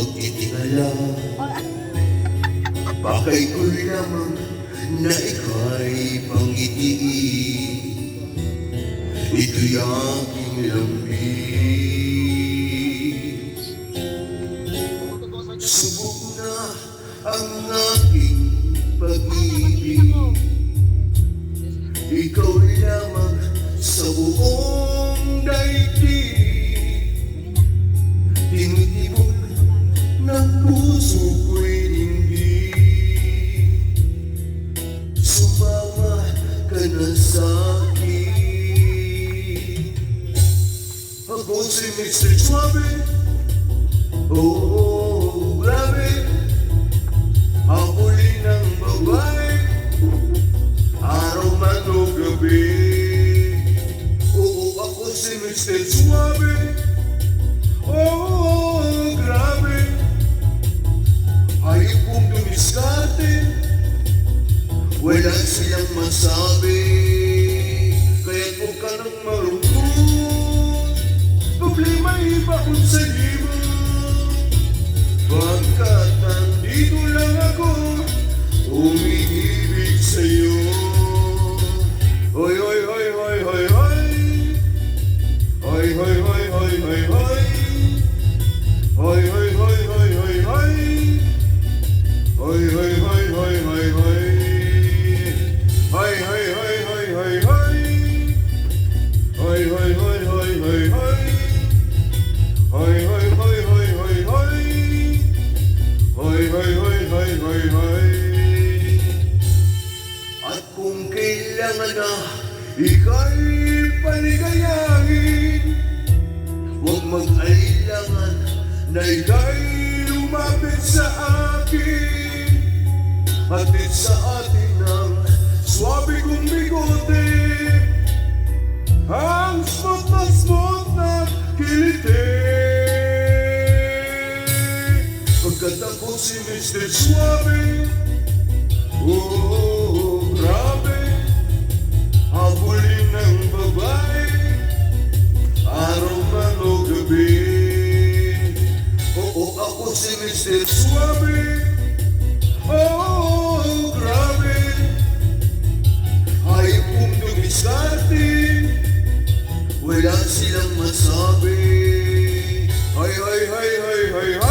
pagtitingala. Bakit ko lamang na ika'y pangitiin? Ito'y aking lambing. Subok na ang aking pag-ibig. Ikaw lamang sa buong daigdig. Tinitibok ng puso ko'y dinggin. Sumama ka na sa'kin. Ako si Mr. Suave. Oh, grabe. Habulin ng babae, araw man o gabi. Oo, ako si Mr. Suave. Oh, grabe. Hayop kong dumiskarte, wala silang masabi. Kaya't huwag ka nang marungkot, problema ibaon sa libo. Pagkat nandito lang ako, umiibig sa'yo. Hoy, hoy, hoy, hoy, hoy, hoy. Hoy, hoy, hoy, hoy, hoy, hoy. Hoy, hoy, hoy, hoy, hoy, hoy. Hoy, hoy, hoy, hoy, hoy, hoy. Hoy, hoy, hoy, hoy, hoy, hoy. Hoy, hoy, hoy, hoy, hoy, hoy. Hoy, hoy, hoy, hoy, hoy, hoy. Hoy, hoy, hoy, hoy, hoy, hoy. At kung kailangan na ika'y paligayahin, huwag mag-ailangan na ika'y lumapit sa akin. Hatid sa atin ang swabe kong bigote, ang smooth na kilite. Pagkat ako si Mr. Suave, oh, grabe. Habulin ng babae, araw man o gabi. Oo, ako si Mr. Suave, oh, grabe. Hayop kong dumiskarte, wala silang masabi. Hoy, hoy, hoy, hoy, hoy, hoy.